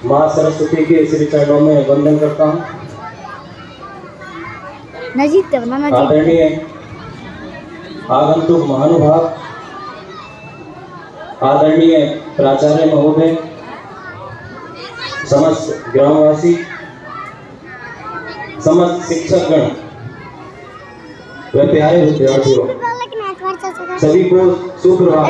माँ सरस्वती के श्री चरणों में वंदन करता हूँ। आदरणीय आगंतुक महानुभाव, आदरणीय प्राचार्य महोदय, समस्त ग्रामवासी, समस्त शिक्षकगण व प्यारे विद्यार्थियों, सभी को सुप्रभात।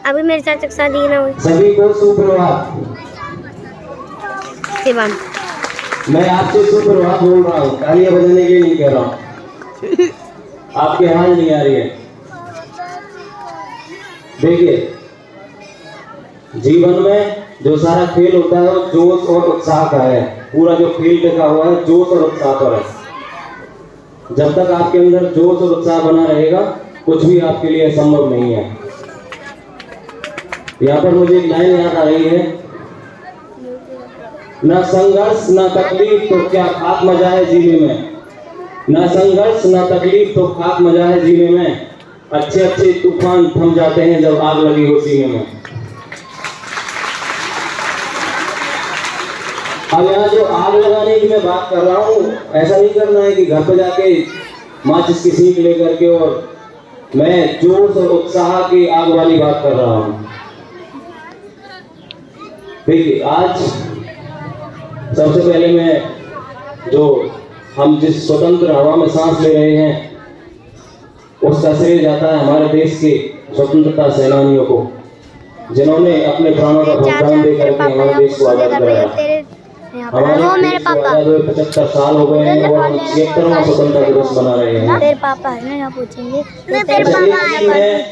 अभी मेरे चाचा की शादी ना हुई। सभी को सुप्रभात। मैं आपसे सुप्रभात बोल रहा हूँ, तालियां बजाने के लिए नहीं कह रहा हूँ। आपकी आवाज नहीं आ रही है। देखिए, जीवन में जो सारा खेल होता है वो जोश और उत्साह का है। पूरा जो खेल देखा हुआ है जोश और उत्साह पर है। जब तक आपके अंदर जोश और उत्साह बना रहेगा, कुछ भी आपके लिए असंभव नहीं है। यहाँ पर मुझे एक लाइन याद आ रही है, ना संघर्ष ना तकलीफ तो क्या खाक मजा है जीने में। ना संघर्ष ना तकलीफ तो खाक मजा है जीने में। अच्छे अच्छे तूफान थम जाते हैं जब आग लगी हो सीने में। अब यहाँ जो आग लगाने की मैं बात कर रहा हूँ, ऐसा नहीं करना है कि घर पे जाके माचिस की सीख लेकर के, और मैं जोश और उत्साह की आग वाली बात कर रहा हूँ। देखिए, आज सबसे पहले मैं जो हम जिस स्वतंत्र हवा में सांस ले रहे हैं, उसका श्रेय जाता है हमारे देश के स्वतंत्रता सेनानियों को, जिन्होंने अपने प्राणों का बलिदान देकर के हमारे देश को आजाद कराया। हमारे मेरे पापा 75 साल हो गए हैं और हम 76वां स्वतंत्रता दिवस मना रहे हैं। तेरे पापा है ना, पूछेंगे तेरे पापा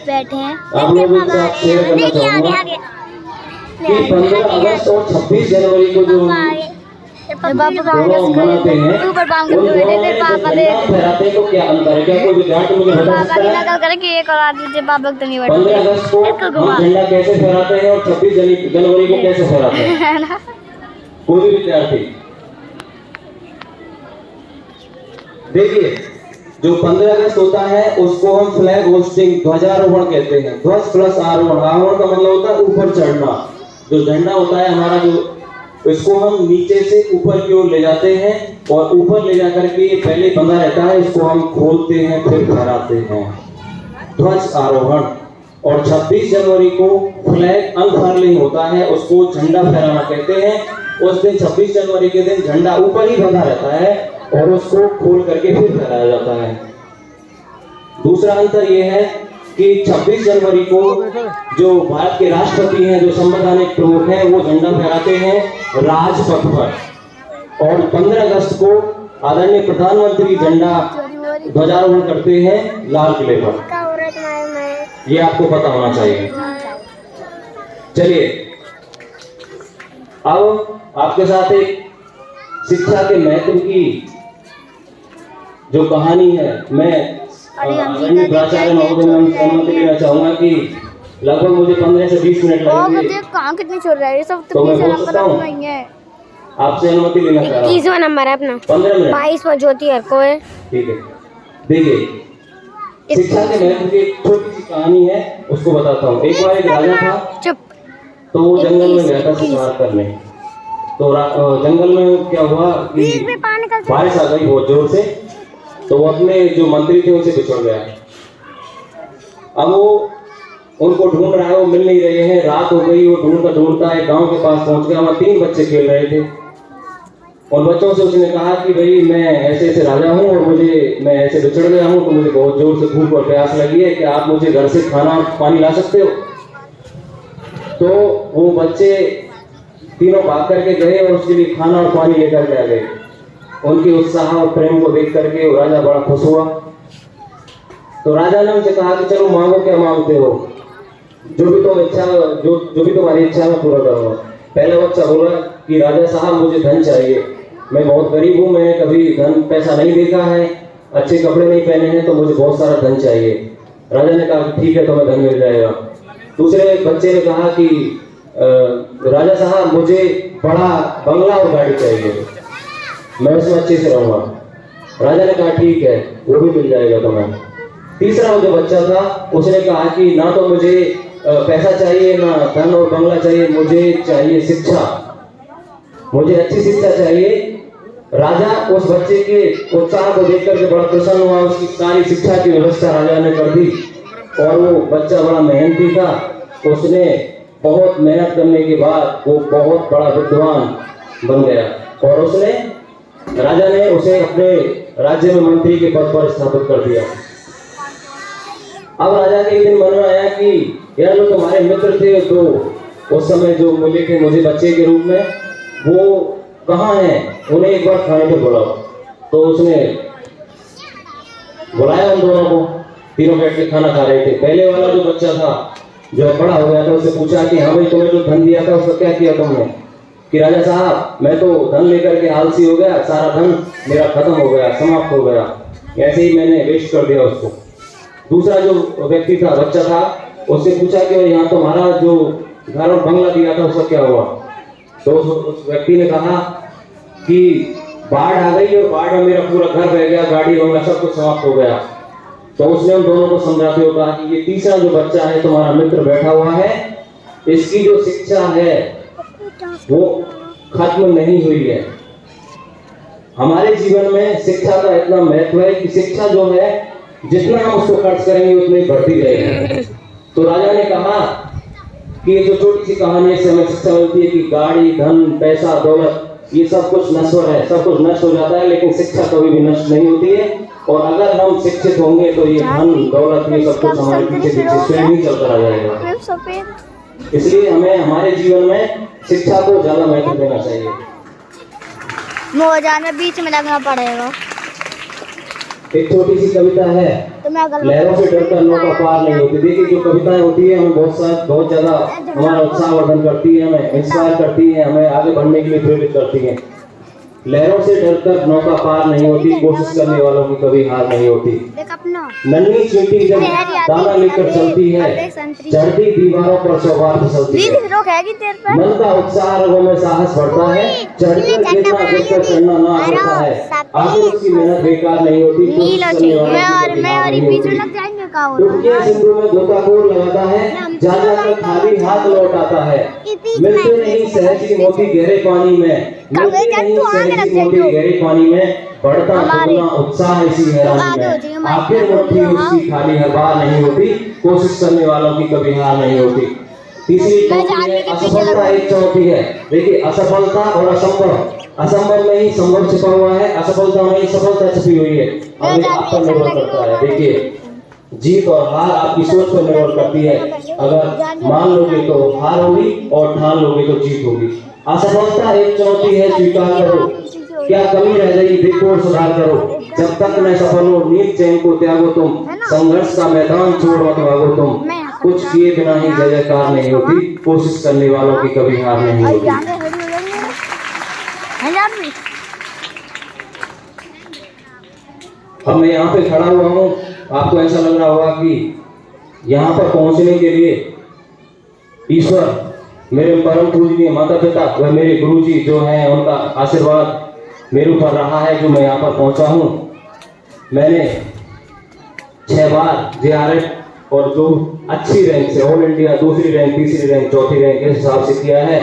बैठे हैं। आप लोगों के साथ शेयर करना चाहूँगा कि 15 अगस्त और 26 जनवरी को जो मनाते हैं, फहराते हैं, तो क्या अंतर है? क्या कोई विद्यार्थी मुझे बता सकता है? 15 अगस्त को हम झंडा कैसे फहराते हैं और 26 जनवरी को कैसे फहराते हैं? कोई भी विद्यार्थी देखिए, जो 15 अगस्त होता है उसको हम फ्लैग होस्टिंग, ध्वजारोहण कहते हैं। ध्वज प्लस आरोहण, आरोहण का मतलब होता है ऊपर चढ़ना। जो झंडा होता है हमारा, जो इसको हम नीचे से ऊपर की ओर ले जाते हैं, और ऊपर ले जाकर के ये पहले बंधा रहता है, इसको हम खोलते हैं फिर फहराते हैं, ध्वज आरोहण। और 26 जनवरी को फ्लैग अनफर्लिंग होता है, उसको झंडा फहराना कहते हैं। उस दिन 26 जनवरी के दिन झंडा ऊपर ही बंधा रहता है और उसको खोल करके फिर फहराया जाता है। दूसरा अंतर यह है कि 26 जनवरी को जो भारत के राष्ट्रपति हैं, जो संवैधानिक प्रमुख हैं, वो झंडा फहराते हैं राजपथ पर, और 15 अगस्त को आदरणीय प्रधानमंत्री झंडा ध्वजारोहण करते हैं लाल किले पर। ये आपको पता होना चाहिए। चलिए, अब आपके साथ एक शिक्षा के महत्व की जो कहानी है, मैं प्राचार्य महोदय में अनुमति लेना चाहूंगा कि लगभग मुझे 15 से 20 मिनट लगेंगे। कहाँ कितनी छोड़ रहा है ये सब? तो मैं बोल सकता हूँ, आपसे अनुमति लेना चाह रहा हूँ। 21वां नंबर है अपना, 15 मिनट, 22वां ज्योति हर को है। ठीक है। देखिए, शिक्षा के महत्व की एक छोटी सी कहानी है, उसको बताता हूँ। एक बार एक राजा था, चुप। तो वो जंगल में गया था शिकार करने। तो जंगल में क्या हुआ कि बारिश आ गई बहुत जोर से, तो वो अपने जो मंत्री थे उनसे बिछड़ गया। अब वो उनको ढूंढ रहा है, वो मिल नहीं रहे हैं। रात हो गई, वो ढूंढता एक गांव के पास पहुंच गया। वहाँ 3 बच्चे खेल रहे थे। उन बच्चों से उसने कहा कि भाई, मैं ऐसे ऐसे राजा हूँ और मैं ऐसे बिछड़ गया हूँ, तो मुझे बहुत जोर से भूख और प्यास लगी है, कि आप मुझे घर से खाना और पानी ला सकते हो? तो वो बच्चे तीनों भाग करके गए और उसके लिए खाना और पानी लेकर के आ गए। उनके उत्साह और प्रेम को देख करके वो राजा बड़ा खुश हुआ। तो राजा ने उनसे कहा कि चलो मांगो, क्या मांगते हो? जो भी तुम्हारी इच्छा है पूरा करूंगा। पहला बच्चा बोला कि राजा साहब, मुझे धन चाहिए। मैं बहुत गरीब हूँ, मैंने कभी धन पैसा नहीं देखा है, अच्छे कपड़े नहीं पहने हैं, तो मुझे बहुत सारा धन चाहिए। राजा ने कहा ठीक है, तुम्हें धन मिल जाएगा। दूसरे बच्चे ने कहा कि राजा साहब, मुझे बड़ा बंगला और गाड़ी चाहिए, मैं उसमें अच्छे से रहूंगा। राजा ने कहा ठीक है, वो भी मिल जाएगा तुम्हें। तीसरा जो बच्चा था, उसने कहा कि ना तो मुझे पैसा चाहिए, ना धन और बंगला चाहिए, मुझे चाहिए शिक्षा, मुझे अच्छी शिक्षा चाहिए। राजा उस बच्चे के उत्साह को देख करके बड़ा प्रसन्न हुआ, उसकी सारी शिक्षा की व्यवस्था राजा ने कर दी और वो बच्चा बड़ा मेहनती था। उसने बहुत मेहनत करने के बाद वो बहुत बड़ा विद्वान बन गया और उसने राजा ने उसे अपने राज्य में मंत्री के पद पर स्थापित कर दिया। अब राजा के एक दिन मन में आया कि यार जो तुम्हारे मित्र थे तो उस समय जो मिले थे मुझे बच्चे के रूप में, वो कहाँ हैं, उन्हें एक बार खाने पर बुलाओ। तो उसने बुलाया उन दोनों को, तीनों बैठ के खाना खा रहे थे। पहले वाला जो बच्चा था जो बड़ा हो गया था, उससे पूछा कि हाँ भाई तुम्हें जो धन दिया था उसका क्या किया तुमने? कि राजा साहब मैं तो धन लेकर के आलसी हो गया, सारा धन मेरा खत्म हो गया, समाप्त हो गया, ऐसे ही मैंने वेस्ट कर दिया उसको। दूसरा जो व्यक्ति था, बच्चा था, उससे पूछा कि यहाँ तुम्हारा जो घर और बंगला दिया था उसका क्या हुआ? तो उस व्यक्ति ने कहा कि बाढ़ आ गई और बाढ़ में मेरा पूरा घर बह गया, गाड़ी बंगला सब कुछ समाप्त हो गया। तो उसने उन दोनों को समझाते हुए कहा कि ये तीसरा जो बच्चा है तुम्हारा मित्र बैठा हुआ है, इसकी जो शिक्षा है वो खत्म नहीं हुई है। हमारे जीवन में शिक्षा का इतना महत्व है कि शिक्षा जो है जितना हम उसको खर्च करेंगे उतनी बढ़ती रहेगी। तो राजा ने कहा कि ये जो छोटी सी कहानी से हमें शिक्षा मिलती है कि गाड़ी, धन, पैसा, दौलत ये सब कुछ नश्वर है, सब कुछ नष्ट हो जाता है, लेकिन शिक्षा कभी भी नष्ट नहीं होती है। और अगर हम शिक्षित होंगे तो ये धन, दौलत ये सब कुछ हमारे पीछे पीछे स्वयं ही चलता रह जाएगा। इसलिए हमें हमारे जीवन में शिक्षा को ज्यादा महत्व देना चाहिए। मोजान में बीच में लगना पड़ेगा। एक छोटी सी कविता है, लहरों से डरकर नौका पार नहीं होती। देखिए जो कविताएं होती है हमें बहुत ज्यादा हमारा उत्साह वर्धन करती है, हमें इंस्पायर करती है, हमें आगे बढ़ने के लिए प्रेरित करती है। लहरों से डरकर नौका पार नहीं होती, कोशिश करने वालों की कभी हार नहीं होती। नन्ही चींटी जब दाना लेकर चलती है, चढ़ती दीवारों पर 100 बार फिसलती है। मन का उत्साह रगों में साहस बढ़ता है, चढ़कर गिरना गिरकर चढ़ना ना होता है। आखिर उसकी मेहनत बेकार नहीं होती, कोशिश करने वालों की कभी हार नहीं होती। डुबकियां सिंधु में गोताखोर लगाता है, जा जाकर खाली हाथ लौट आता है। मिलते नहीं सहज मोती गहरे पानी में, मिलते नहीं सहज मोती गहरे पानी में, बढ़ता दुगना उत्साह इसी हैरानी में। आखिर मुट्ठी उसकी खाली हर बार नहीं होती, कोशिश करने वालों की कभी हार नहीं होती। तीसरी चौथी है असफलता एक चौथी है। देखिए असफलता और असंभव, असंभव में ही संभव छिपा हुआ है, असफलता में ही सफलता छिपी हुई है। अब ये आप पर निर्भर करता है। देखिए जीत और हार आपकी सोच पर निर्भर करती है। अगर मान लोगे तो हार होगी और ठान लोगे तो जीत होगी। असफलता एक चुनौती है, स्वीकार करो, क्या कमी रह गई देखो और सुधार करो। जब तक न सफल हो नींद चैन को त्यागो तुम, संघर्ष का मैदान छोड़ मत भागो तुम। कुछ किए बिना ही जय जयकार नहीं होती, कोशिश करने वालों की कभी हार नहीं होती। अब मैं यहाँ पे खड़ा हुआ हूँ, आपको ऐसा लग रहा होगा कि यहाँ पर पहुंचने के लिए ईश्वर, मेरे परम पूजनीय माता पिता व मेरे गुरुजी जो हैं उनका आशीर्वाद मेरे ऊपर रहा है जो मैं यहाँ पर पहुंचा हूँ। मैंने 6 बार JRF और जो अच्छी रैंक से ऑल इंडिया दूसरी रैंक, तीसरी रैंक, चौथी रैंक के हिसाब से किया है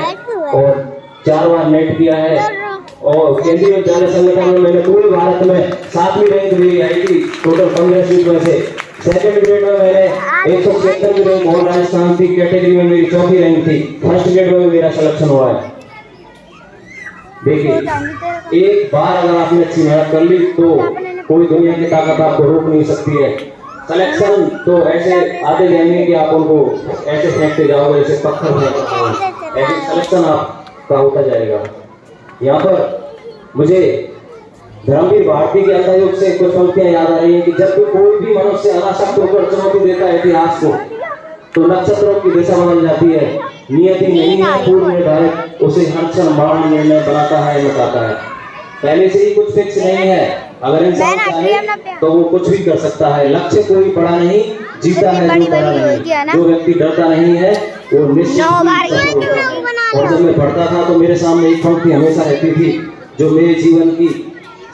और 4 बार नेट किया है। और केंद्रीय विद्यालय संगठन में मैंने पूरे भारत में 7वीं रैंक मेरी आई थी टोटल 15 सीट में से। सेकंड ग्रेड में मैंने 176वीं रैंक ऑल राजस्थान की कैटेगरी में मेरी 4थी रैंक थी। फर्स्ट ग्रेड में मेरा सिलेक्शन हुआ है। देखिए एक बार अगर आपने अच्छी मेहनत कर ली तो कोई दुनिया की ताकत आपको रोक नहीं सकती है। सिलेक्शन तो ऐसे आते जाएंगे कि आप उनको ऐसे फेंकते जाओगे जैसे पत्थर फेंकते, ऐसे सिलेक्शन आपका होता जाएगा। यहाँ पर मुझे धर्मवीर भारती के अंतर्युग से कुछ पंक्तियां याद आ रही हैं कि जब भी कोई भी मनुष्य अनासक्त होकर चुनौती देता है इतिहास को, तो नक्षत्रों की दिशा बदल जाती है। नियति नहीं है पूर्व निर्धारित, उसे हर क्षण बाण निर्णय बनाता है, मिटाता है। पहले से ही कुछ फिक्स नहीं है, अगर इंसान चाहे तो वो कुछ भी कर सकता है। लक्ष्य कोई बड़ा नहीं, जीता है जो बड़ा नहीं। जो व्यक्ति डरता नहीं है वो निश्चित और जब मैं पढ़ता था तो मेरे सामने एक पंक्ति हमेशा रहती थी जो मेरे जीवन की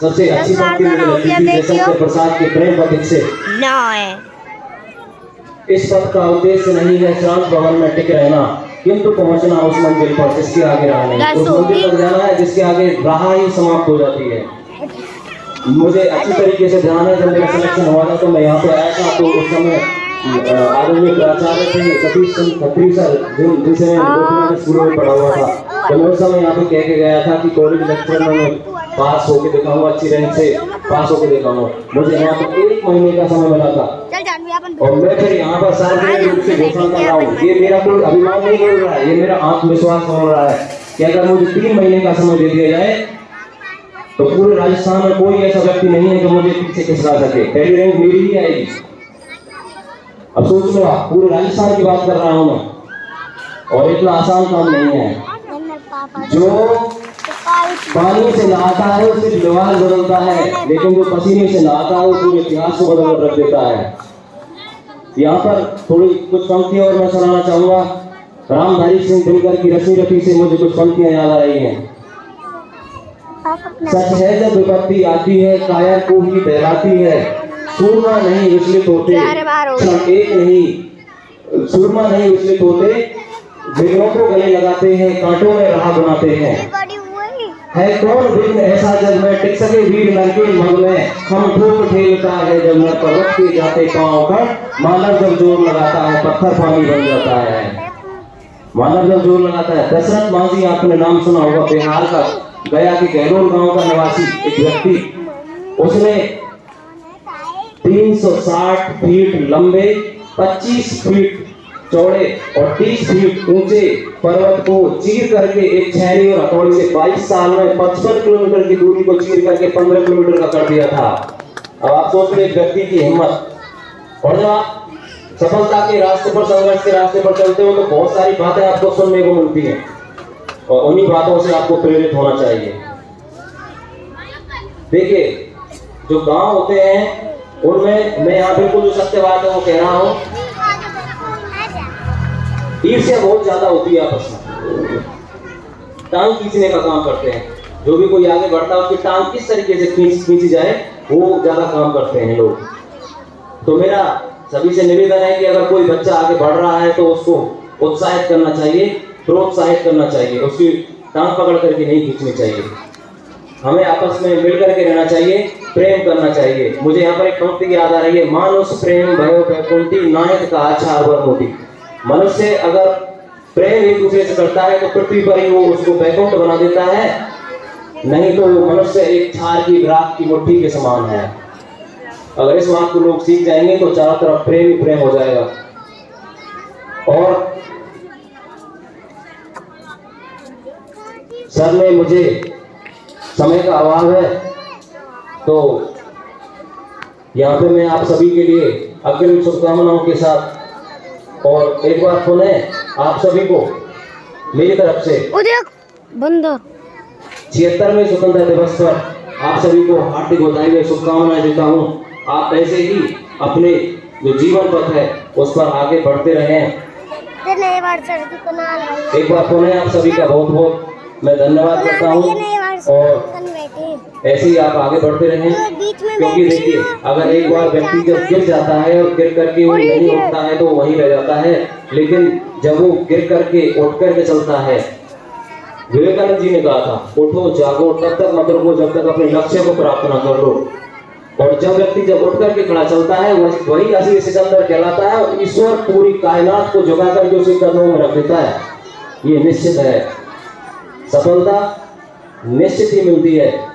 सबसे अच्छी पंक्ति मुझे लगती थी, जयशंकर प्रसाद के प्रेम पथिक से। इस पथ का उद्देश्य नहीं है शांत भवन में टिक रहना, किंतु पहुंचना उस मंजिल पर जिसके आगे राह नहीं। उस मंजिल तक जाना है जिसके आगे राह ही समाप्त हो जाती है। मुझे अच्छी तरीके से ध्यान है, जब मेरा सिलेक्शन हुआ था तो मैं यहाँ पे आया था, तो उस समय आदरणीय प्राचार्य थे सतीश चंद्र खत्री सर, जिनसे मैं गोपीनाथ स्कूल में पढ़ा हुआ था। तो मैं उस समय यहाँ पे कह के गया था कि कॉलेज लेक्चर में मैं पास होके दिखाऊंगा, अच्छी रैंक से पास होके दिखाऊंगा। मुझे यहाँ पे 1 महीने का समय मिला था और मैं फिर यहाँ पर सार्वजनिक रूप से घोषणा कर रहा हूँ। ये मेरा कोई अभिमान नहीं बोल रहा है, ये मेरा आत्मविश्वास बोल रहा है कि अगर मुझे 3 महीने का समय दे दिया जाए तो पूरे राजस्थान में कोई ऐसा व्यक्ति नहीं है जो मुझे पीछे खिसका सके। पहली रैंक मेरी ही आएगी। अब सोच लो आप, पूरे राजस्थान की बात कर रहा हूँ मैं, और इतना आसान काम नहीं है। जो पानी से नहाता है उसे व्यवहार बदलता है, लेकिन जो पसीने से नहाता है वो पूरे इतिहास को बदल कर रख देता है। यहाँ पर थोड़ी कुछ पंक्तियां और मैं सुनाना चाहूंगा। रामधारी सिंह दिनकर की रची रची से मुझे कुछ पंक्तियां याद आ रही हैं। सच है जब विपत्ति आती है कायर को ही दहलाती है, सूरमा नहीं विचलित होते क्षण एक नहीं, सूरमा नहीं विचलित होते, विघ्नों को गले लगाते हैं, कांटों में राह बनाते हैं। है कौन विघ्न ऐसा जब मैं टिक सके वीर नर के मन में, हम ठोक ठेलता है जब मैं पर्वत के जाते पांव पर, मानव जब जोर लगाता है पत्थर पानी बन जाता है। मानव जब जोर लगाता है। दशरथ मांझी आपने नाम सुना होगा, बिहार का गया के गहलोर गांव का निवासी एक व्यक्ति, उसने 360 फीट लंबे, 25 फीट चौड़े और 30 फीट ऊंचे पर्वत को चीर करके एक छेनी और हथौड़ी से 22 साल में 55 किलोमीटर की दूरी को चीर करके 15 किलोमीटर का कर दिया था। अब आप सोच रहे एक व्यक्ति की हिम्मत। और जब आप सफलता के रास्ते पर, संघर्ष के रास्ते पर चलते हो तो बहुत सारी बातें आपको सुनने को मिलती हैं और उन्हीं बातों से आपको प्रेरित होना चाहिए। देखिए, जो गांव होते हैं उनमें मैं यहाँ बिल्कुल जो सत्य बात है वो कह रहा हूँ, ईर्ष्या बहुत ज्यादा होती है आपस में, टांग खींचने का काम करते हैं। जो भी कोई आगे बढ़ता है उसकी टांग किस तरीके से खींची जाए वो ज्यादा काम करते हैं लोग। तो मेरा सभी से निवेदन है कि अगर कोई बच्चा आगे बढ़ रहा है तो उसको उत्साहित करना चाहिए, प्रोत्साहित करना चाहिए, उसकी टांग पकड़ करके नहीं खींचनी चाहिए। हमें आपस में मिल करके रहना चाहिए, प्रेम करना चाहिए। मुझे यहाँ पर एक पंक्ति याद आ रही है, मानुष प्रेम भयो वैकुंठी नायक का आचार वर मोती। मनुष्य अगर प्रेम एक दूसरे से करता है तो पृथ्वी पर ही वो उसको वैकुंठ बना देता है, नहीं तो मनुष्य एक क्षार की ग्राफ की मुट्ठी के समान है। अगर इस बात को लोग सीख जाएंगे तो चारों तरफ प्रेम ही प्रेम हो जाएगा। और सर ने मुझे समय का अभाव है तो यहाँ पे मैं आप सभी के लिए अग्रिम शुभकामनाओं के साथ और एक बार पुनः आप सभी को मेरी तरफ से 76वें स्वतंत्रता दिवस पर आप सभी को हार्दिक बधाई में शुभकामनाएं देता हूँ। आप ऐसे ही अपने जो जीवन पथ है उस पर आगे बढ़ते रहें। एक बार पुनः आप सभी का बहुत बहुत मैं धन्यवाद करता हूँ और ऐसे ही आप आगे बढ़ते रहें, क्योंकि देखिए अगर एक बार व्यक्ति जब गिर जाता है और गिर करके वो नहीं उठता है तो वहीं रह जाता है, लेकिन जब वो गिर करके उठ करके चलता है, विवेकानंद जी ने कहा था उठो जागो तब तक मत रुको जब तक अपने लक्ष्य को प्राप्त न कर लो। और जब व्यक्ति जब उठ करके खड़ा चलता है वही असली सिकंदर कहलाता है और ईश्वर पूरी कायनात को झुका करके उसे कदमों में रख देता है। ये निश्चित है, सफलता निश्चित ही मिलती है।